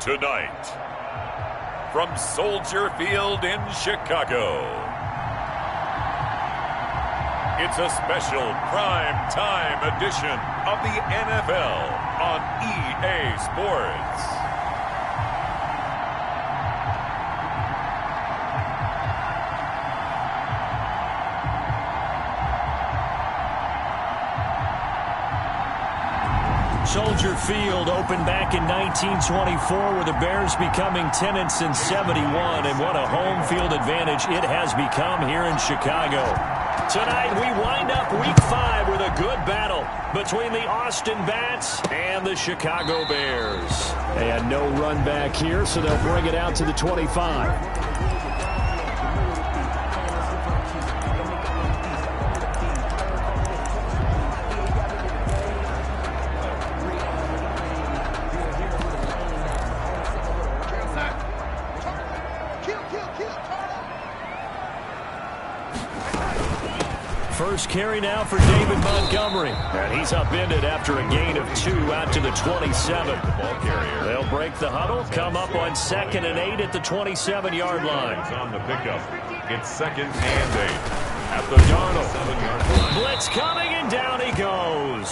Tonight, from Soldier Field in Chicago, it's a special prime time edition of the NFL on EA Sports. Soldier Field opened back in 1924 with the Bears becoming 10-71, and what a home field advantage it has become here in Chicago. Tonight we wind up Week 5 with a good battle between the Austin Bats and the Chicago Bears. They had no run back here, so they'll bring it out to the 25. First carry now for David Montgomery. And he's upended after a gain of 2 out to the 27. Ball carrier. They'll break the huddle, come up on 2nd and 8 at the 27-yard line. On the pickup. It's 2nd and 8 at the Darnold 7-yard line. Blitz coming, and down he goes.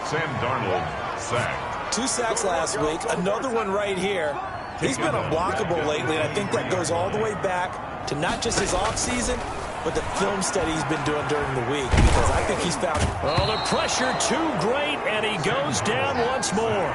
Sam Darnold sacked. 2 sacks last week, another one right here. He's been unblockable lately, and I think that goes all the way back to not just his offseason, but the film study he's been doing during the week, because I think he's found... Oh, the pressure too great, and he goes down once more.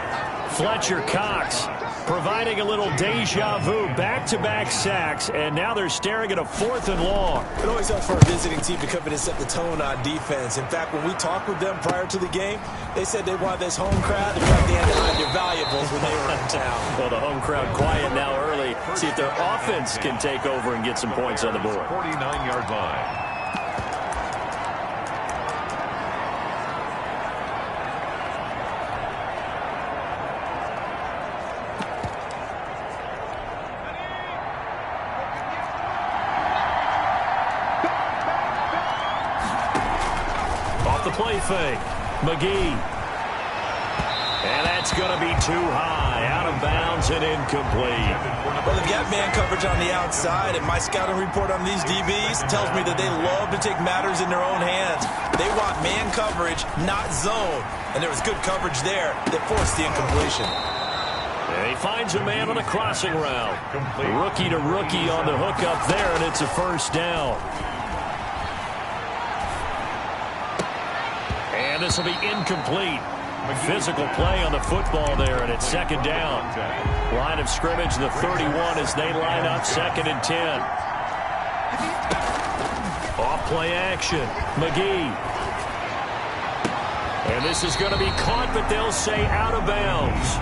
Fletcher Cox providing a little deja vu, back-to-back sacks, and now they're staring at a 4th and long. It always helps for a visiting team to come in and set the tone on defense. In fact, when we talked with them prior to the game, they said they wanted this home crowd to feel like they had to hide their valuables when they were in town. Well, the home crowd quiet now early. See if their offense can take over and get some points on the board. 49-yard line. Play fake. McGee. And that's going to be too high. Out of bounds and incomplete. Well, they've got man coverage on the outside, and my scouting report on these DBs tells me that they love to take matters in their own hands. They want man coverage, not zone. And there was good coverage there that forced the incompletion. And he finds a man on a crossing route. Rookie to rookie on the hook up there, and it's a first down. And this will be incomplete. Physical play on the football there, and it's 2nd down. Line of scrimmage, the 31 as they line up 2nd and 10. Off play action. McGee. And this is going to be caught, but they'll say out of bounds.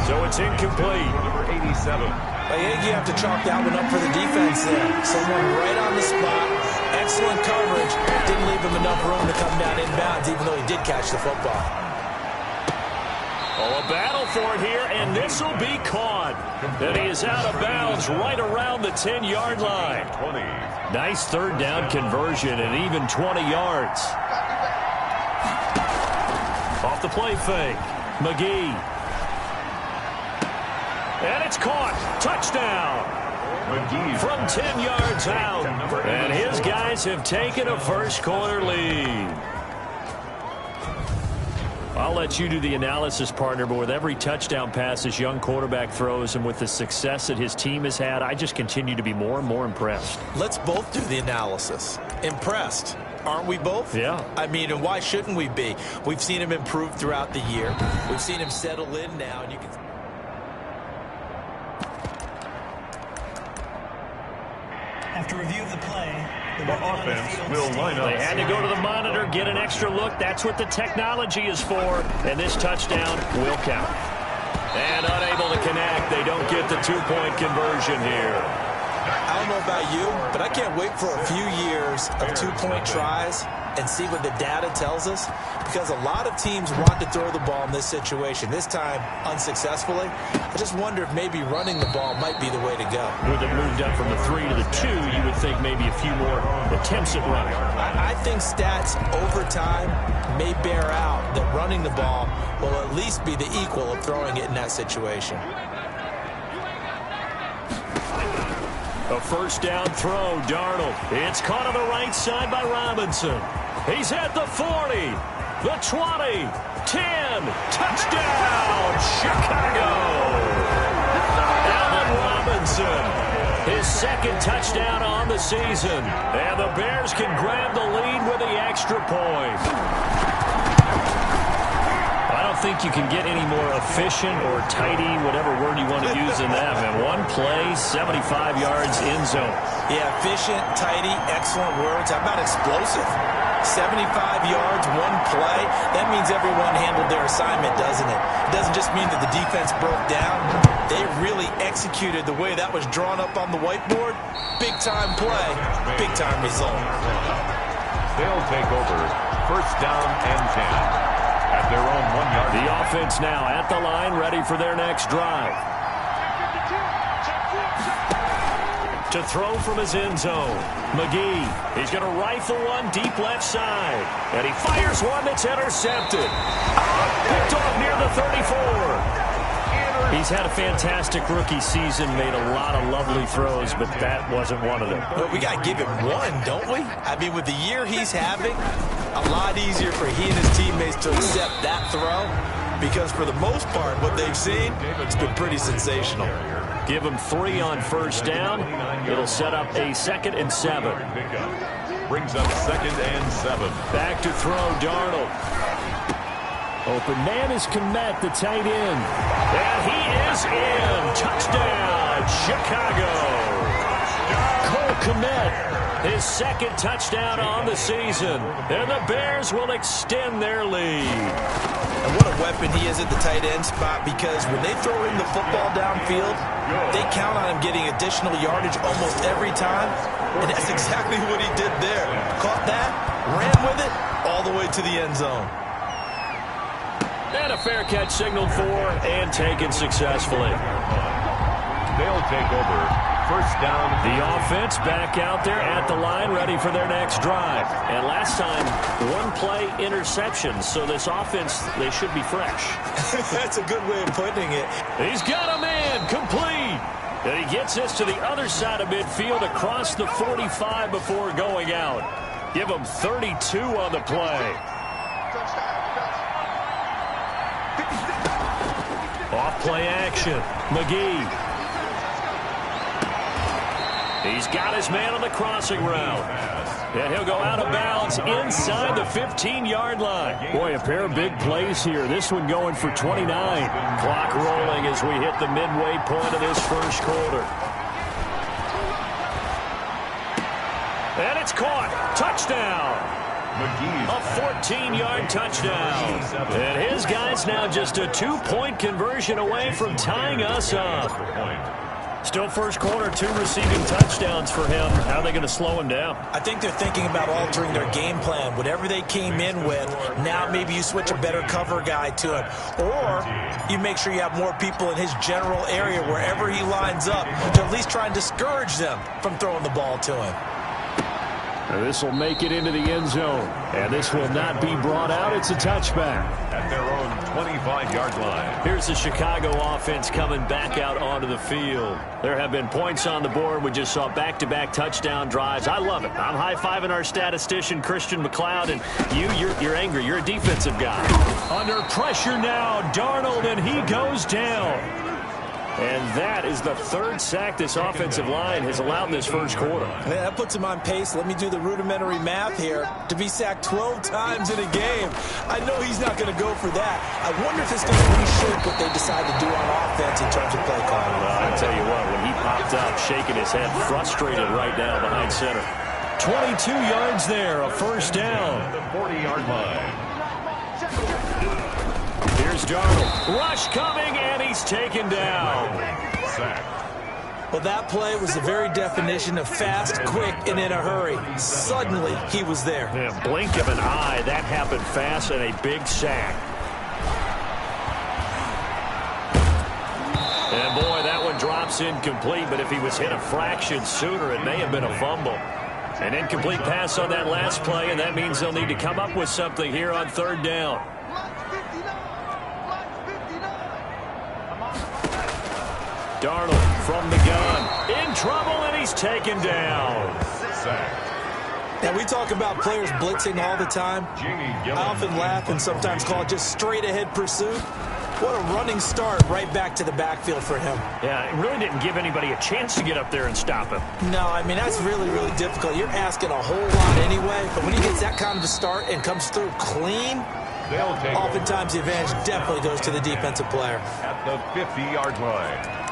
So it's incomplete. Number 87. I think you have to chalk that one up for the defense there. Someone right on the spot. Excellent coverage. Didn't leave him enough room to come down inbounds, even though he did catch the football. Oh, a battle for it here, and this will be caught. And he is out of bounds right around the 10-yard line. 20. Nice 3rd down conversion and even 20 yards. Off the play fake. McGee. And it's caught. Touchdown. From 10 yards out. And his guys have taken a first-quarter lead. I'll let you do the analysis, partner, but with every touchdown pass this young quarterback throws and with the success that his team has had, I just continue to be more and more impressed. Let's both do the analysis. Impressed. Aren't we both? Yeah. I mean, and why shouldn't we be? We've seen him improve throughout the year. We've seen him settle in now, and you can... After review of the play, The offense will line up. They had to go to the monitor, get an extra look. That's what the technology is for. And this touchdown will count. And unable to connect. They don't get the 2-point conversion here. I don't know about you, but I can't wait for a few years of 2-point tries and see what the data tells us, because a lot of teams want to throw the ball in this situation. This time, unsuccessfully. I just wonder if maybe running the ball might be the way to go. With it moved up from the 3 to the 2, you would think maybe a few more attempts at running. I think stats over time may bear out that running the ball will at least be the equal of throwing it in that situation. A first down throw, Darnold. It's caught on the right side by Robinson. He's at the 40, the 20, 10. Touchdown, Chicago! Allen Robinson, his second touchdown on the season. And the Bears can grab the lead with the extra point. I don't think you can get any more efficient or tidy, whatever word you want to use in that, man. One play, 75 yards, end zone. Yeah, efficient, tidy, excellent words. How about explosive? 75 yards, one play. That means everyone handled their assignment, doesn't it? It doesn't just mean that the defense broke down. They really executed the way that was drawn up on the whiteboard. Big-time play, big-time result. They'll take over first down and 10. At their own 1 yard. The offense now at the line, ready for their next drive. To throw from his end zone. McGee, he's going to rifle one deep left side. And he fires one that's intercepted. Picked off near the 34. He's had a fantastic rookie season, made a lot of lovely throws, but that wasn't one of them. Well, we got to give him one, don't we? I mean, with the year he's having, a lot easier for he and his teammates to accept that throw, because for the most part, what they've seen, it's been pretty sensational. Give him 3 on first down. It'll set up a 2nd and 7. Brings up 2nd and 7. Back to throw, Darnold. Open man is Kmet, the tight end. And he is in. Touchdown, Chicago. Cole Kmet, his 2nd touchdown on the season. And the Bears will extend their lead. And what a weapon he is at the tight end spot, because when they throw him the football downfield, they count on him getting additional yardage almost every time. And that's exactly what he did there. Caught that, ran with it, all the way to the end zone. And a fair catch signaled for and taken successfully. They'll take over first down. The offense back out there at the line, ready for their next drive. And last time, 1-play interception. So this offense, they should be fresh. That's a good way of putting it. He's got a man complete. And he gets us to the other side of midfield across the 45 before going out. Give him 32 on the play. Off-play action. McGee. He's got his man on the crossing route. And he'll go out of bounds inside the 15-yard line. Boy, a pair of big plays here. This one going for 29. Clock rolling as we hit the midway point of this first quarter. And it's caught. Touchdown. A 14-yard touchdown. And his guy's now just a 2-point conversion away from tying us up. Still first quarter, 2 receiving touchdowns for him. How are they going to slow him down? I think they're thinking about altering their game plan. Whatever they came in with, now maybe you switch a better cover guy to him. Or you make sure you have more people in his general area wherever he lines up to at least try and discourage them from throwing the ball to him. This will make it into the end zone. And this will not be brought out. It's a touchback. At their own 25-yard line. Here's the Chicago offense coming back out onto the field. There have been points on the board. We just saw back-to-back touchdown drives. I love it. I'm high-fiving our statistician, Christian McLeod. And you're angry. You're a defensive guy. Under pressure now, Darnold, and he goes down. And that is the 3rd sack this offensive line has allowed in this first quarter. Yeah, that puts him on pace. Let me do the rudimentary math here. To be sacked 12 times in a game. I know he's not going to go for that. I wonder if it's going to reshape what they decide to do on offense in terms of play calling. Well, I tell you what, when he popped up, shaking his head, frustrated right now behind center. 22 yards there, a first down. The 40-yard line. Here's Darnold. Rush coming, and he's taken down. Sack. Well, that play was the very definition of fast, quick, and in a hurry. Suddenly, he was there. Yeah, blink of an eye, that happened fast, and a big sack. And boy, that one drops incomplete, but if he was hit a fraction sooner, it may have been a fumble. An incomplete pass on that last play, and that means they'll need to come up with something here on 3rd down. Darnold from the gun. In trouble, and he's taken down. Now, we talk about players blitzing all the time. I often laugh and sometimes call it just straight-ahead pursuit. What a running start right back to the backfield for him. Yeah, it really didn't give anybody a chance to get up there and stop him. No, I mean, that's really, really difficult. You're asking a whole lot anyway, but when he gets that kind of a start and comes through clean, oftentimes the advantage definitely goes to the defensive player. At the 50-yard line.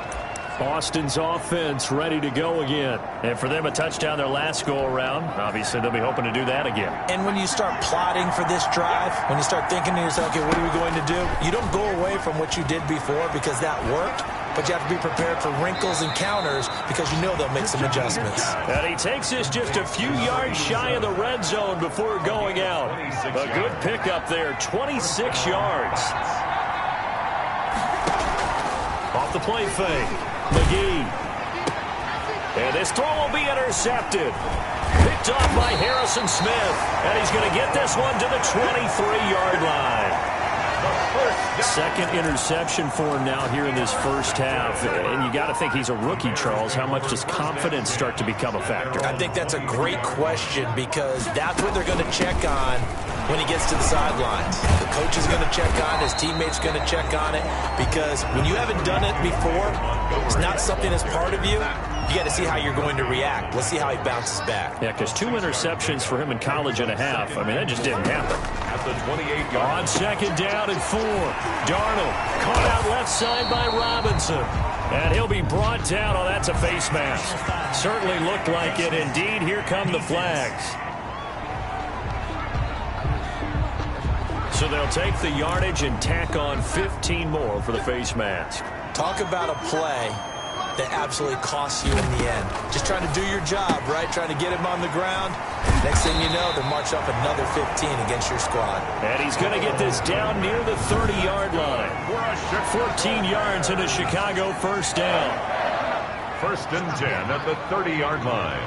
Austin's offense ready to go again. And for them, a touchdown their last go-around. Obviously, they'll be hoping to do that again. And when you start plotting for this drive, when you start thinking to yourself, okay, what are we going to do? You don't go away from what you did before because that worked, but you have to be prepared for wrinkles and counters because you know they'll make some adjustments. And he takes us just a few yards shy of the red zone before going out. A good pickup there, 26 yards. Off the play fake. McGee. And this throw will be intercepted. Picked off by Harrison Smith. And he's going to get this one to the 23-yard line. Second interception for him now here in this first half. And you got to think he's a rookie, Charles. How much does confidence start to become a factor? I think that's a great question because that's what they're going to check on when he gets to the sidelines. The coach is going to check on it. His teammates going to check on it because when you haven't done it before, it's not something that's part of you. You got to see how you're going to react. Let's see how he bounces back. Yeah, because 2 interceptions for him in college and a half. I mean, that just didn't happen. At the 28-yard. On second down and 4. Darnold caught out left side by Robinson. And he'll be brought down. Oh, that's a face mask. Certainly looked like it. Indeed, here come the flags. So they'll take the yardage and tack on 15 more for the face mask. Talk about a play that absolutely costs you in the end. Just trying to do your job, right? Trying to get him on the ground. Next thing you know, they'll march up another 15 against your squad. And he's going to get this down near the 30-yard line. 14 yards in a Chicago first down. 1st and 10 at the 30-yard line.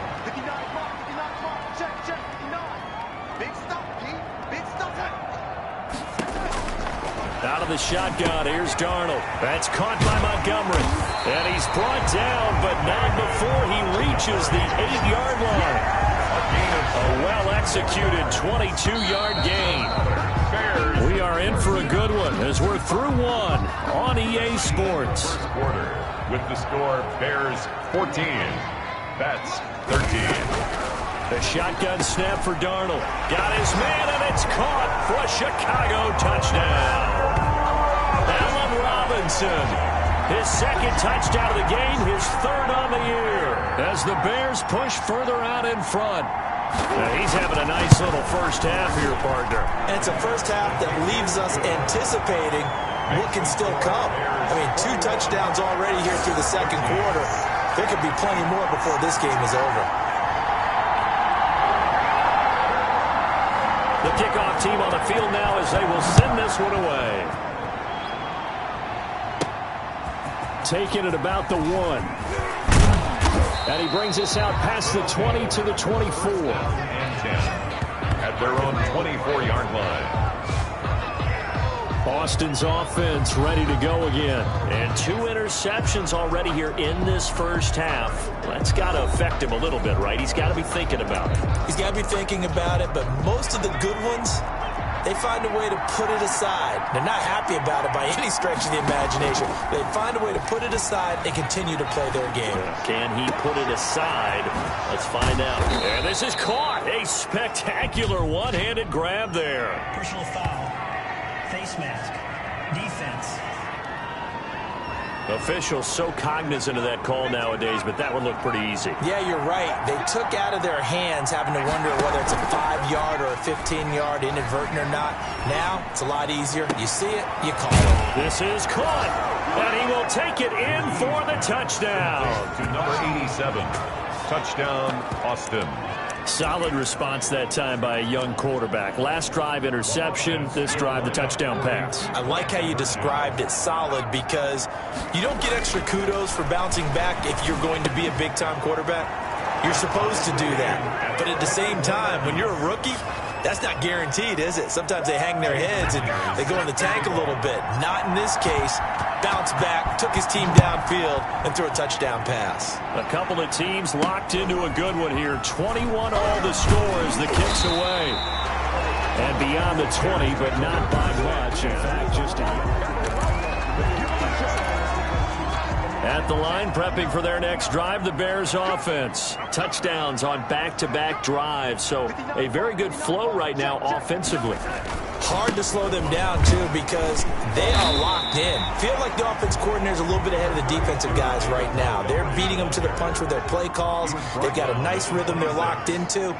Out of the shotgun, here's Darnold. That's caught by Montgomery. And he's brought down, but not before he reaches the 8-yard line. A well-executed 22-yard gain. We are in for a good one as we're through one on EA Sports. Quarter with the score Bears 14, Pats 13. The shotgun snap for Darnold. Got his man, and it's caught for a Chicago touchdown. Allen Robinson, his second touchdown of the game, his 3rd on the year. As the Bears push further out in front. Now he's having a nice little first half here, partner. And it's a first half that leaves us anticipating what can still come. I mean, 2 touchdowns already here through the second quarter. There could be plenty more before this game is over. The kickoff team on the field now as they will send this one away. Taking it about the 1. And he brings us out past the 20 to the 24. And 10 at their own 24-yard line. Austin's offense ready to go again. And 2 interceptions already here in this first half. That's got to affect him a little bit, right? He's got to be thinking about it. He's got to be thinking about it, but most of the good ones, they find a way to put it aside. They're not happy about it by any stretch of the imagination. They find a way to put it aside and continue to play their game. Can he put it aside? Let's find out. And this is caught. A spectacular one-handed grab there. Personal foul. Face mask. Defense. Officials so cognizant of that call nowadays, but that one looked pretty easy. Yeah, you're right. They took out of their hands having to wonder whether it's a 5-yard or a 15-yard inadvertent or not. Now, it's a lot easier. You see it, you call it. This is caught, and he will take it in for the touchdown. To number 87, touchdown, Austin. Solid response that time by a young quarterback. Last drive, interception. This drive, the touchdown pass. I like how you described it solid because you don't get extra kudos for bouncing back if you're going to be a big-time quarterback. You're supposed to do that. But at the same time, when you're a rookie, That's not guaranteed, is it? Sometimes they hang their heads and they go in the tank a little bit. Not in this case. Bounced back, took his team downfield, and threw a touchdown pass. A couple of teams locked into a good one here. 21 all the score as the kick's away. And beyond the 20, but not by much. In fact, just a... At the line, prepping for their next drive, the Bears offense. Touchdowns on back-to-back drives, so a very good flow right now offensively. Hard to slow them down, too, because they are locked in. Feel like the offense coordinator is a little bit ahead of the defensive guys right now. They're beating them to the punch with their play calls. They've got a nice rhythm they're locked into.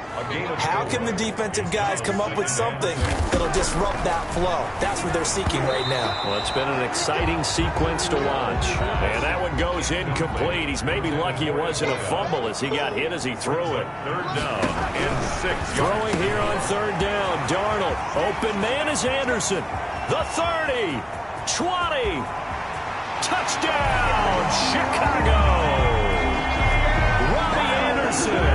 How can the defensive guys come up with something that'll disrupt that flow? That's what they're seeking right now. Well, it's been an exciting sequence to watch. And that one goes incomplete. He's maybe lucky it wasn't a fumble as he got hit as he threw it. Third down and 6. Throwing here on third down. Darnold, open man is Anderson. The 30, 20, touchdown, Chicago. Robbie Anderson,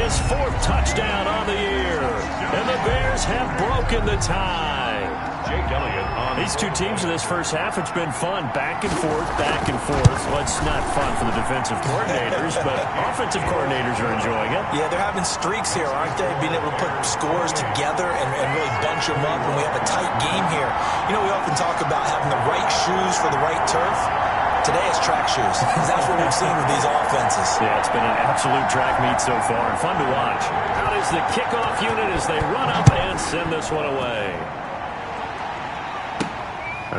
his 4th touchdown on the year. And the Bears have broken the tie. Jake Elliott on These two teams in this first half, it's been fun. Back and forth, back and forth. Well, it's not fun for the defensive coordinators, but offensive coordinators are enjoying it. Yeah, they're having streaks here, aren't they? Being able to put scores together and really bunch them up, and we have a tight game here. You know, we often talk about having the right shoes for the right turf. Today it's track shoes. That's what we've seen with these offenses. Yeah, it's been an absolute track meet so far, and fun to watch. Out is the kickoff unit as they run up and send this one away.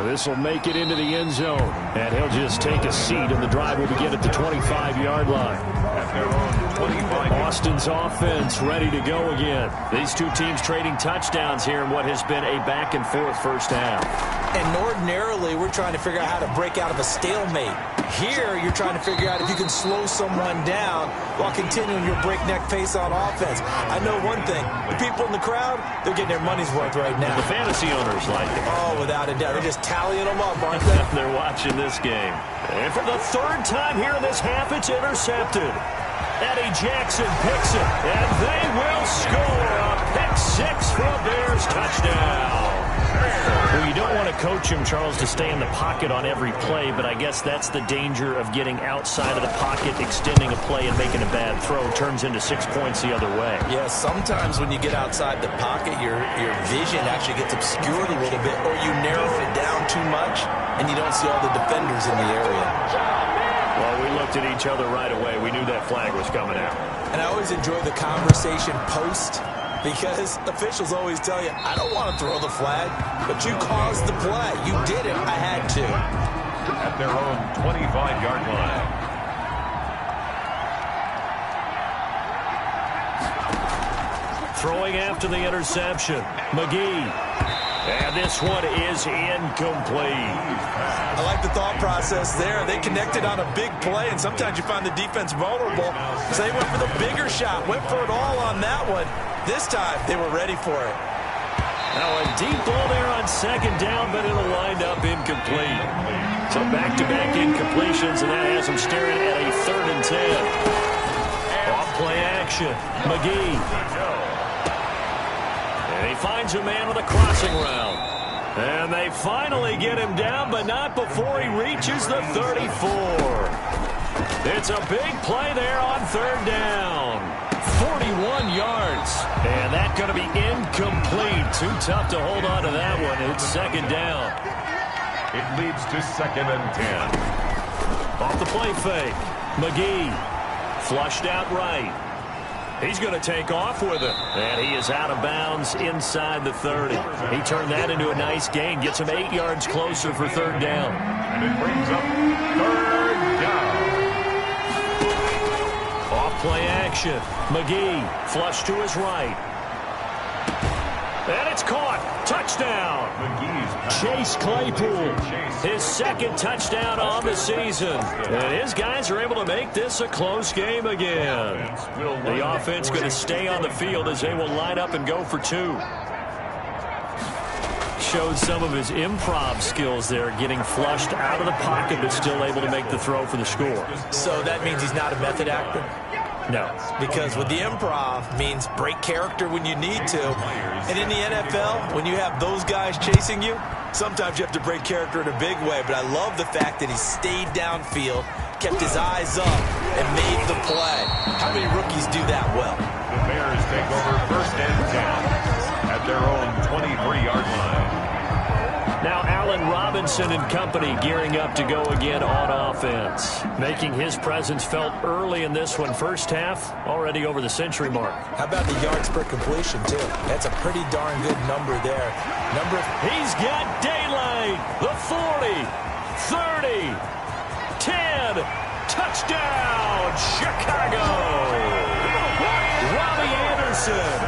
This will make it into the end zone, and he'll just take a seat, and the drive will begin at the 25-yard line. at their own 25. Austin's offense ready to go again. These two teams trading touchdowns here in what has been a back-and-forth first half. And ordinarily, we're trying to figure out how to break out of a stalemate. Here, you're trying to figure out if you can slow someone down while continuing your breakneck pace on offense. I know one thing. The people in the crowd, they're getting their money's worth right now. The fantasy owners like it. Oh, without a doubt. They're just tallying them up, aren't they? They're watching this game. And for the third time here in this half, it's intercepted. Eddie Jackson picks it, and they will score a pick six for a Bears touchdown. Well, you don't want to coach him, Charles, to stay in the pocket on every play, but I guess that's the danger of getting outside of the pocket, extending a play, and making a bad throw turns into 6 points the other way. Yeah, sometimes when you get outside the pocket, your vision actually gets obscured a little bit, or you narrow it down too much, and you don't see all the defenders in the area. Well, we looked at each other right away. We knew that flag was coming out. And I always enjoy the conversation post, because officials always tell you, I don't want to throw the flag, but you caused the play. You did it. I had to. At their own 25-yard line. Throwing after the interception, McGee. And this one is incomplete. I like the thought process there. They connected on a big play, and sometimes you find the defense vulnerable. So they went for the bigger shot, went for it all on that one. This time, they were ready for it. Now a deep ball there on second down, but it'll wind up incomplete. So back-to-back incompletions, and that has them staring at a 3rd and 10. Off-play action, McGee. And he finds a man with a crossing route. And they finally get him down, but not before he reaches the 34. It's a big play there on 3rd down. 41 yards. And that's going to be incomplete. Too tough to hold on to that one. It's 2nd down. It leads to 2nd and 10. Off the play fake. McGee flushed out right. He's going to take off with it. And he is out of bounds inside the 30. He turned that into a nice gain. Gets him 8 yards closer for 3rd down. And it brings up 3rd down. Off-play action. McGee flush to his right. And it's caught. Touchdown. Chase Claypool. His 2nd touchdown on the season. And his guys are able to make this a close game again. The offense going to stay on the field as they will line up and go for 2. Showed some of his improv skills there, getting flushed out of the pocket, but still able to make the throw for the score. So that means he's not a method actor? No. Because with the improv means break character when you need to. And in the NFL, when you have those guys chasing you, sometimes you have to break character in a big way. But I love the fact that he stayed downfield, kept his eyes up, and made the play. How many rookies do that well? The Bears take over 1st and 10 at their own 23-yard line. Now Allen Robinson and company gearing up to go again on offense. Making his presence felt early in this one. First half, already over the century mark. How about the yards per completion, too? That's a pretty darn good number there. He's got daylight. The 40, 30, 10. Touchdown, Chicago. Robbie Anderson.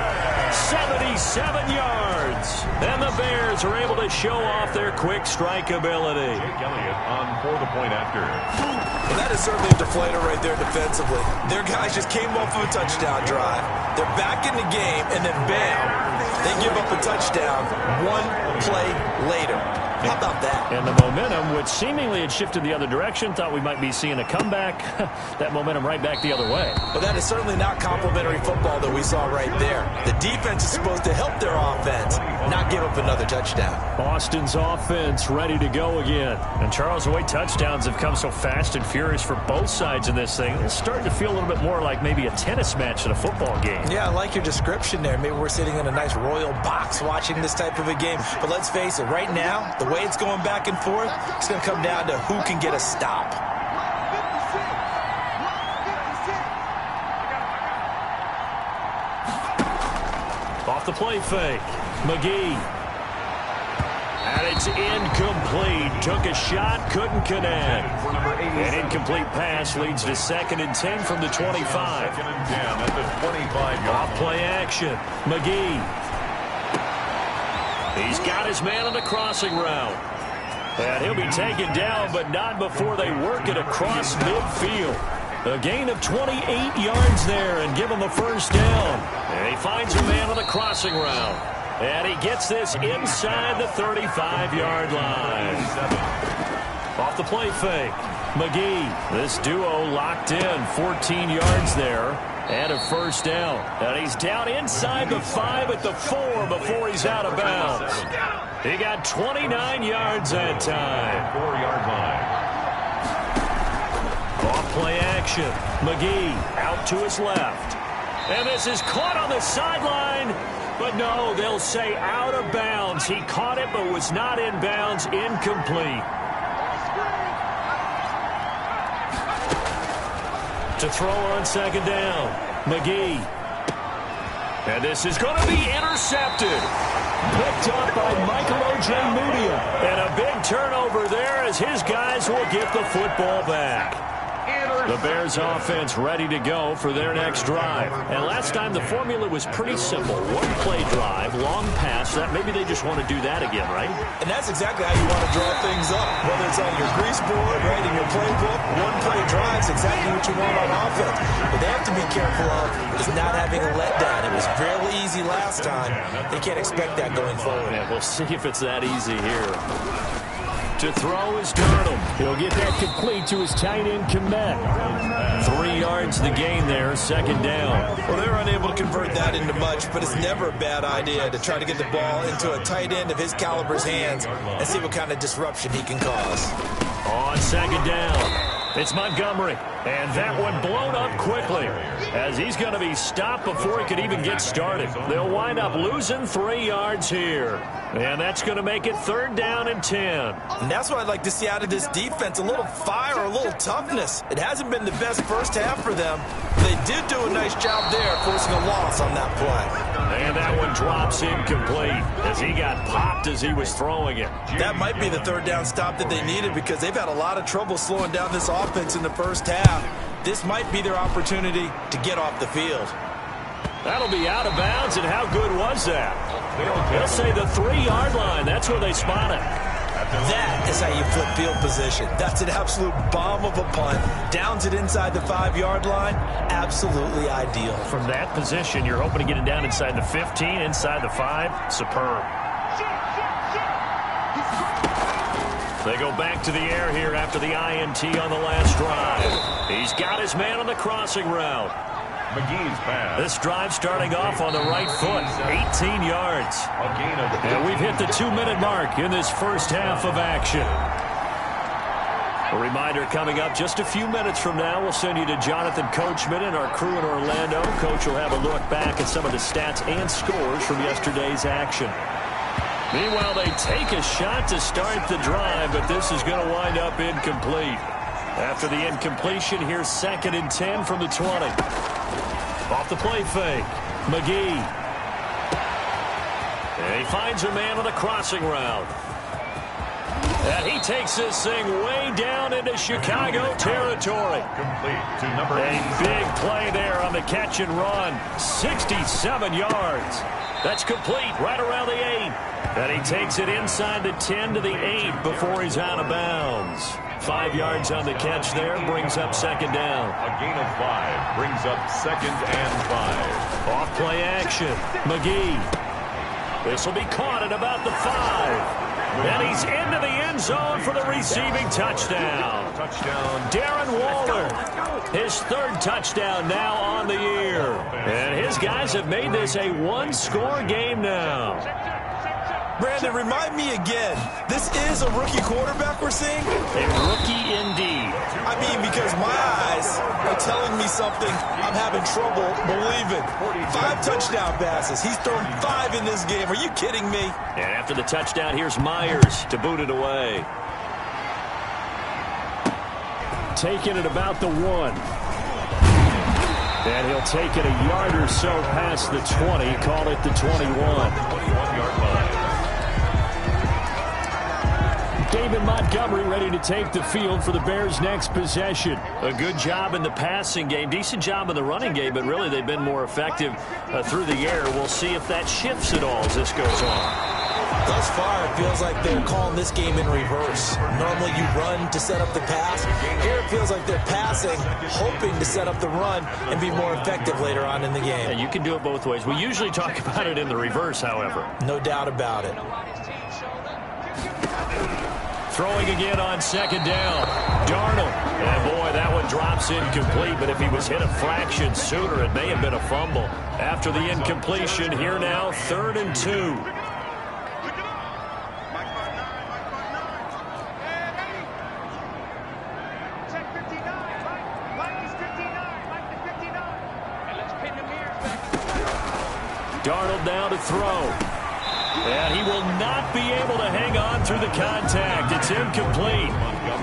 77 yards. And the Bears are able to show off their quick strike ability. Jake Elliott on for the point after. Well, that is certainly a deflator right there defensively. Their guys just came off of a touchdown drive. They're back in the game, and then bam, they give up a touchdown one play later. How about that? And the momentum, which seemingly had shifted the other direction, thought we might be seeing a comeback. That momentum right back the other way. Well, that is certainly not complimentary football that we saw right there. The defense is supposed to help their offense, not give up another touchdown. Austin's offense ready to go again. And Charles, the way touchdowns have come so fast and furious for both sides in this thing, it's starting to feel a little bit more like maybe a tennis match than a football game. Yeah, I like your description there. Maybe we're sitting in a nice royal box watching this type of a game. But let's face it, right now, the way it's going back and forth, it's going to come down to who can get a stop. Off the play fake. McGee. And it's incomplete. Took a shot, couldn't connect. An incomplete pass leads to 2nd and 10 from the 25. 2nd and 10 at the 25-yard Off play action. McGee. He's got his man on the crossing route. And he'll be taken down, but not before they work it across midfield. A gain of 28 yards there and give him a first down. And he finds a man on the crossing route. And he gets this inside the 35-yard line. Off the play fake. McGee. This duo locked in. 14 yards there. And a first down. And he's down inside the 5 at the 4 before he's out of bounds. He got 29 yards that time. 4-yard line. Off play action. McGee out to his left. And this is caught on the sideline. But no, they'll say out of bounds. He caught it but was not in bounds. Incomplete. To throw on 2nd down. McGee. And this is going to be intercepted. Picked up by Michael Ojemudia. And a big turnover there as his guys will get the football back. The Bears offense ready to go for their next drive. And last time the formula was pretty simple. One play drive, long pass. That maybe they just want to do that again, right? And that's exactly how you want to draw things up. Whether it's on your grease board, right, in your playbook, one play drive is exactly what you want on offense. What they have to be careful of is not having a letdown. It was fairly easy last time. They can't expect that going forward. Yeah, we'll see if it's that easy here. To throw is Darnold. He'll get that complete to his tight end, Kmet. 3 yards the gain there, 2nd down. Well, they're unable to convert that into much, but it's never a bad idea to try to get the ball into a tight end of his caliber's hands and see what kind of disruption he can cause. On 2nd down, it's Montgomery. And that one blown up quickly as he's going to be stopped before he could even get started. They'll wind up losing 3 yards here. And that's going to make it 3rd down and 10. And that's what I'd like to see out of this defense, a little fire, a little toughness. It hasn't been the best first half for them. They did do a nice job there, forcing a loss on that play. And that one drops incomplete as he got popped as he was throwing it. That might be the 3rd down stop that they needed because they've had a lot of trouble slowing down this offense in the first half. This might be their opportunity to get off the field. That'll be out of bounds, and how good was that? They'll say the 3-yard line. That's where they spot it. That is how you flip field position. That's an absolute bomb of a punt. Downs it inside the 5-yard line. Absolutely ideal. From that position, you're hoping to get it down inside the 15, inside the 5. Superb. They go back to the air here after the INT on the last drive. He's got his man on the crossing route. McGee's pass. This drive starting off on the right foot, 18 yards. And we've hit the 2-minute mark in this first half of action. A reminder coming up just a few minutes from now. We'll send you to Jonathan Coachman and our crew in Orlando. Coach will have a look back at some of the stats and scores from yesterday's action. Meanwhile, they take a shot to start the drive, but this is going to wind up incomplete. After the incompletion, here's 2nd and 10 from the 20. Off the play fake, McGee. And he finds a man on the crossing route. And he takes this thing way down into Chicago territory. Complete to number 8. A big play there on the catch and run. 67 yards. That's complete right around the 8. And he takes it inside the 10 to the 8 before he's out of bounds. 5 yards on the catch there, brings up 2nd down. A gain of 5 brings up 2nd and 5. Off play action, McGee. This will be caught at about the 5. And he's into the end zone for the receiving touchdown. Darren Waller, his 3rd touchdown now on the year. And his guys have made this a 1-score game now. Brandon, remind me again, this is a rookie quarterback we're seeing? A rookie indeed. I mean, because my eyes are telling me something I'm having trouble believing. 5 touchdown passes. He's thrown 5 in this game. Are you kidding me? And after the touchdown, here's Myers to boot it away. Taking it about the 1. And he'll take it a yard or so past the 20. Call it the 21. 21-yard line. David Montgomery ready to take the field for the Bears' next possession. A good job in the passing game, decent job in the running game, but really they've been more effective through the air. We'll see if that shifts at all as this goes on. Thus far, it feels like they're calling this game in reverse. Normally you run to set up the pass. Here it feels like they're passing, hoping to set up the run and be more effective later on in the game. Yeah, you can do it both ways. We usually talk about it in the reverse, however. No doubt about it. Throwing again on 2nd down. Darnold. And boy, that one drops incomplete, but if he was hit a fraction sooner, it may have been a fumble. After the incompletion, here now, 3rd and 2. Darnold now to throw. And he will not be able to hang on through the contact. It's incomplete.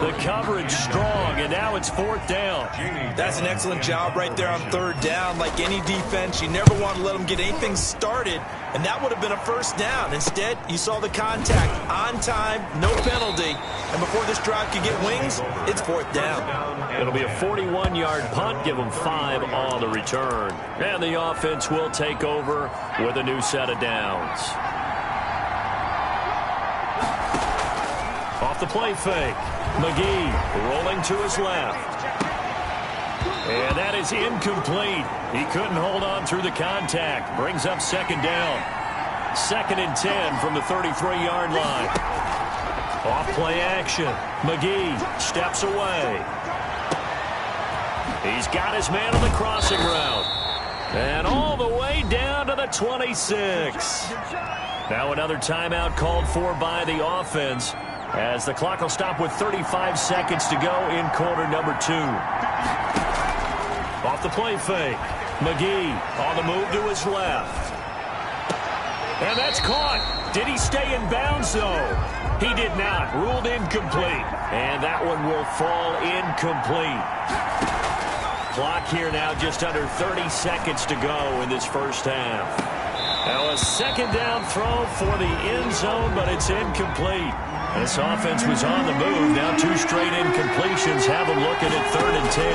The coverage strong, and now it's 4th down. That's an excellent job right there on 3rd down. Like any defense, you never want to let them get anything started, and that would have been a 1st down. Instead, you saw the contact on time, no penalty, and before this drive could get wings, it's 4th down. It'll be a 41-yard punt, give them 5 on the return. And the offense will take over with a new set of downs. Off the play fake. McGee rolling to his left. And that is incomplete. He couldn't hold on through the contact. Brings up 2nd down. 2nd and 10 from the 33-yard line. Off play action. McGee steps away. He's got his man on the crossing route. And all the way down to the 26. Now another timeout called for by the offense, as the clock will stop with 35 seconds to go in quarter number 2. Off the play fake. McGee on the move to his left. And that's caught. Did he stay in bounds, though? He did not. Ruled incomplete. And that one will fall incomplete. Clock here now just under 30 seconds to go in this first half. Now a 2nd down throw for the end zone, but it's incomplete. This offense was on the move. Now 2 straight incompletions have them looking at 3rd and 10.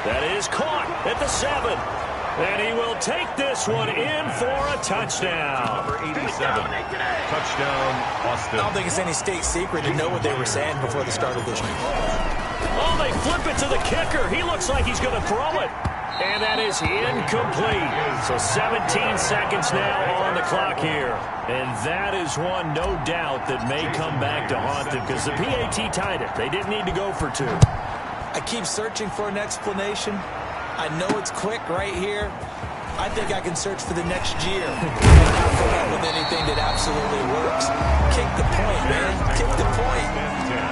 That is caught at the 7. And he will take this one in for a touchdown. Number 87. Touchdown, Austin. I don't think it's any state secret to know what they were saying before the start of this game. Oh, they flip it to the kicker. He looks like he's going to throw it. And that is incomplete. So 17 seconds now on the clock here. And that is one, no doubt, that may come back to haunt them, because the PAT tied it. They didn't need to go for 2. I keep searching for an explanation. I know it's quick right here. I think I can search for the next year and not come up with anything that absolutely works. Kick the point, man. Kick the point.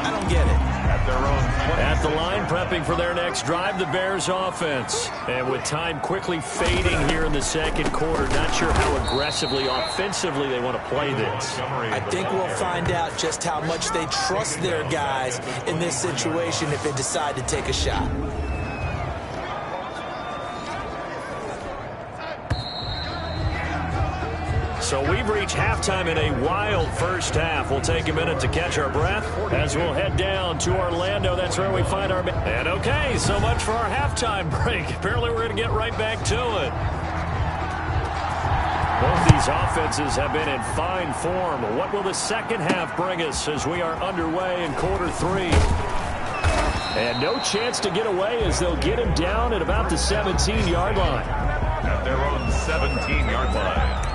I don't get it. At the line, prepping for their next drive, the Bears offense. And with time quickly fading here in the second quarter, not sure how aggressively, offensively they want to play this. I think we'll find out just how much they trust their guys in this situation if they decide to take a shot. So we've reached halftime in a wild first half. We'll take a minute to catch our breath as we'll head down to Orlando. That's where we find our... And okay, so much for our halftime break. Apparently we're going to get right back to it. Both these offenses have been in fine form. What will the second half bring us as we are underway in quarter three? And no chance to get away as they'll get him down at about the 17-yard line. At their own 17-yard line.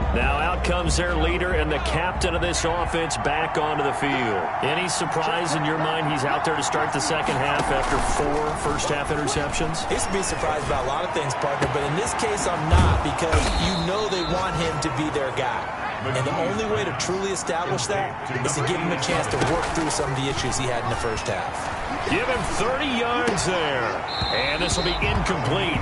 Now out comes their leader and the captain of this offense back onto the field. Any surprise in your mind he's out there to start the second half after 4 first-half interceptions? He's to be surprised by a lot of things, partner, but in this case I'm not, because you know they want him to be their guy. And the only way to truly establish that is to give him a chance to work through some of the issues he had in the first half. Give him 30 yards there. And this will be incomplete.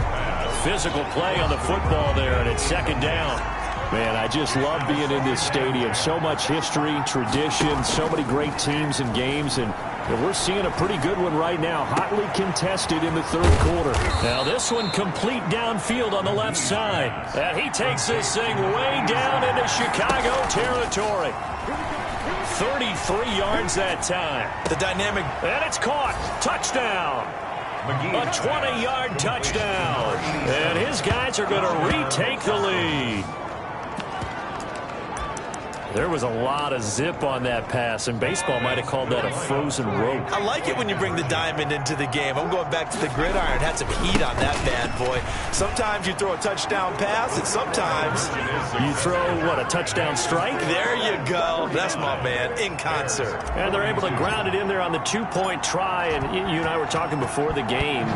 Physical play on the football there, and it's second down. Man, I just love being in this stadium. So much history, tradition, so many great teams and games, and we're seeing a pretty good one right now, hotly contested in the third quarter. Now this one complete downfield on the left side. And he takes this thing way down into Chicago territory. 33 yards that time. The dynamic. And it's caught. Touchdown. A 20-yard touchdown. And his guys are going to retake the lead. There was a lot of zip on that pass, and baseball might have called that a frozen rope. I like it when you bring the diamond into the game. I'm going back to the gridiron. Had some heat on that bad boy. Sometimes you throw a touchdown pass, and sometimes you throw, what, a touchdown strike? There you go. That's my man, in concert. And they're able to ground it in there on the two-point try, and you and I were talking before the game.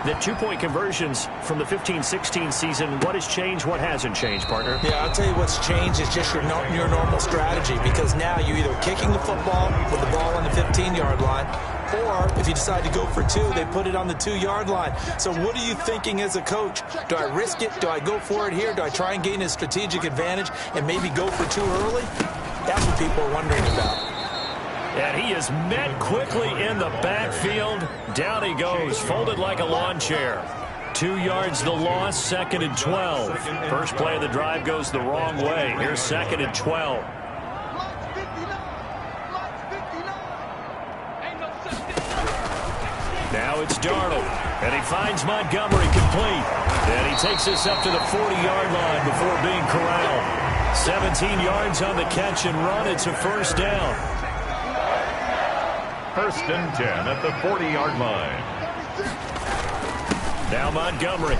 The two-point conversions from the 15-16 season, what has changed, what hasn't changed, partner? Yeah, I'll tell you what's changed is just your normal strategy, because now you're either kicking the football with the ball on the 15-yard line, or if you decide to go for 2, they put it on the 2-yard line. So what are you thinking as a coach? Do I risk it? Do I go for it here? Do I try and gain a strategic advantage and maybe go for 2 early? That's what people are wondering about. And he is met quickly in the backfield. Down he goes, folded like a lawn chair. 2 yards the loss, 2nd and 12. First play of the drive goes the wrong way. Here's 2nd and 12. Now it's Darnold, and he finds Montgomery complete. And he takes this up to the 40-yard line before being corralled. 17 yards on the catch and run. It's a first down. First and 10 at the 40-yard line. Now Montgomery.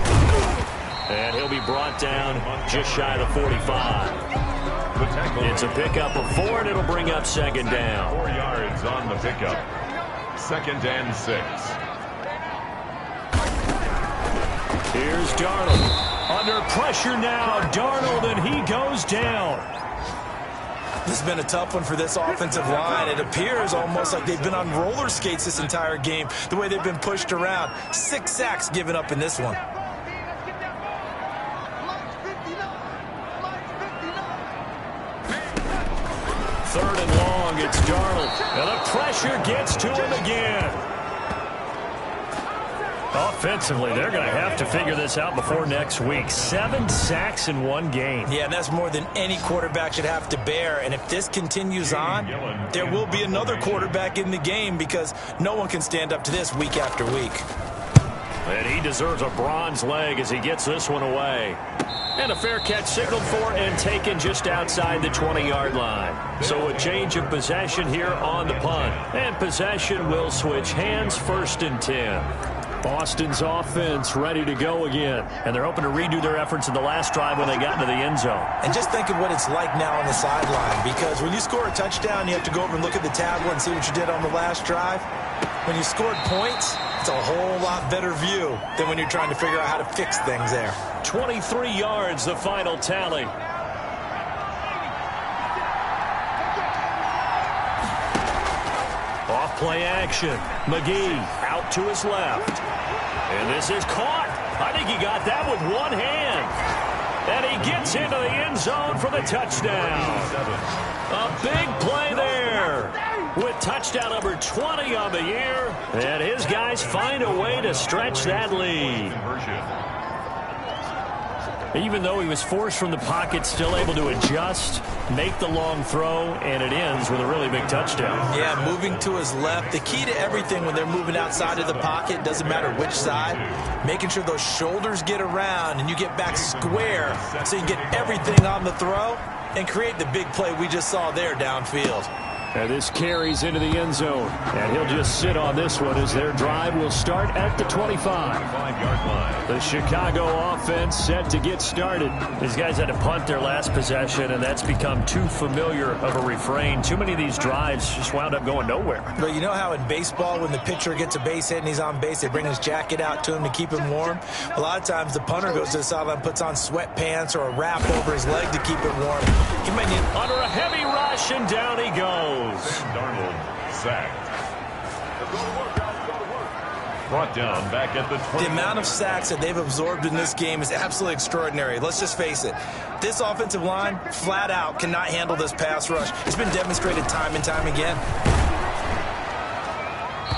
And he'll be brought down just shy of the 45. It's a pickup of 4, and it'll bring up second down. 4 yards on the pickup. 2nd and 6. Here's Darnold. Under pressure now, Darnold, and he goes down. This has been a tough one for this offensive line. It appears almost like they've been on roller skates this entire game, the way they've been pushed around. 6 sacks given up in this one. Third and long, it's Darnold. And the pressure gets to him again. Offensively, they're going to have to figure this out before next week. 7 sacks in one game. Yeah, and that's more than any quarterback should have to bear. And if this continues on, there will be another quarterback in the game, because no one can stand up to this week after week. And he deserves a bronze leg as he gets this one away. And a fair catch signaled for and taken just outside the 20-yard line. So a change of possession here on the punt. And possession will switch hands, 1st and 10. Boston's offense ready to go again. And they're hoping to redo their efforts in the last drive when they got into the end zone. And just think of what it's like now on the sideline, because when you score a touchdown, you have to go over and look at the tablet and see what you did on the last drive. When you scored points, it's a whole lot better view than when you're trying to figure out how to fix things there. 23 yards, the final tally. Off play action. McGee out to his left. And this is caught. I think he got that with one hand. And he gets into the end zone for the touchdown. A big play there with touchdown number 20 on the year. And his guys find a way to stretch that lead. Even though he was forced from the pocket, still able to adjust, make the long throw, and it ends with a really big touchdown. Yeah, moving to his left. The key to everything when they're moving outside of the pocket, doesn't matter which side, making sure those shoulders get around and you get back square so you can get everything on the throw and create the big play we just saw there downfield. And this carries into the end zone. And he'll just sit on this one as their drive will start at the 25-yard line. The Chicago offense set to get started. These guys had to punt their last possession, and that's become too familiar of a refrain. Too many of these drives just wound up going nowhere. But you know how in baseball, when the pitcher gets a base hit and he's on base, they bring his jacket out to him to keep him warm? A lot of times the punter goes to the sideline, puts on sweatpants or a wrap over his leg to keep it warm. He might need under a heavy rush, and down he goes. Darnold sacked. Brought down back at the 20. The amount of sacks that they've absorbed in this game is absolutely extraordinary. Let's just face it. This offensive line, flat out, cannot handle this pass rush. It's been demonstrated time and time again.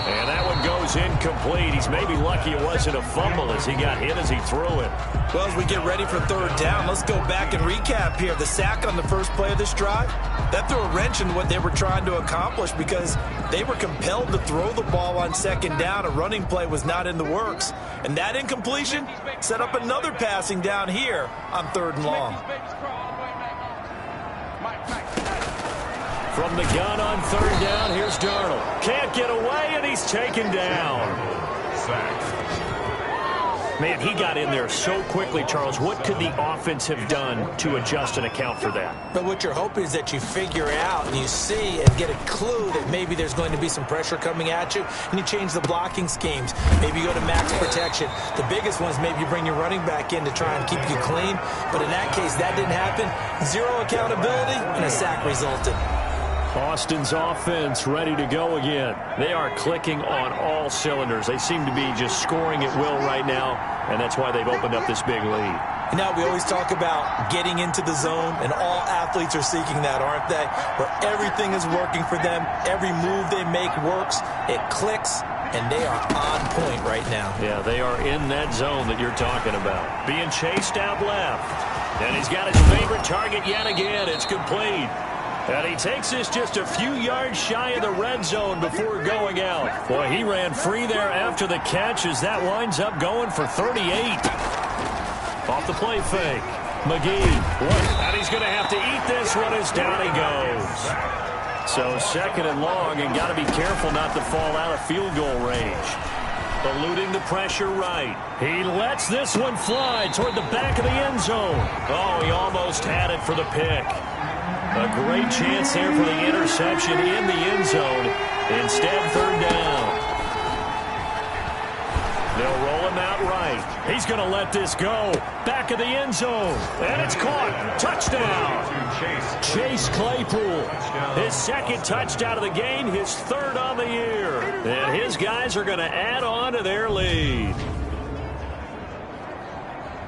And that one goes incomplete. He's maybe lucky it wasn't a fumble as he got hit as he threw it. Well, as we get ready for third down, let's go back and recap here. The sack on the first play of this drive, that threw a wrench in what they were trying to accomplish because they were compelled to throw the ball on second down. A running play was not in the works. And that incompletion set up another passing down here on third and long. From the gun on third down, here's Darnold. Can't get away, and he's taken down. Man, he got in there so quickly, Charles. What could the offense have done to adjust and account for that? But what you're hoping is that you figure out and you see and get a clue that maybe there's going to be some pressure coming at you, and you change the blocking schemes. Maybe you go to max protection. The biggest one is maybe you bring your running back in to try and keep you clean. But in that case, that didn't happen. Zero accountability, and a sack resulted. Austin's offense ready to go again. They are clicking on all cylinders. They seem to be just scoring at will right now, and that's why they've opened up this big lead. You know, we always talk about getting into the zone, and all athletes are seeking that, aren't they? Where everything is working for them. Every move they make works. It clicks, and they are on point right now. Yeah, they are in that zone that you're talking about. Being chased out left. And he's got his favorite target yet again. It's complete. And he takes this just a few yards shy of the red zone before going out. Boy, he ran free there after the catch as that winds up going for 38. Off the play fake. McGee. And he's going to have to eat this one as down he goes. So second and long, and got to be careful not to fall out of field goal range. Eluding the pressure right. He lets this one fly toward the back of the end zone. Oh, he almost had it for the pick. A great chance there for the interception in the end zone. Instead, third down. They'll roll him out right. He's going to let this go. Back of the end zone. And it's caught. Touchdown. Chase Claypool. His second touchdown of the game. His third on the year. And his guys are going to add on to their lead.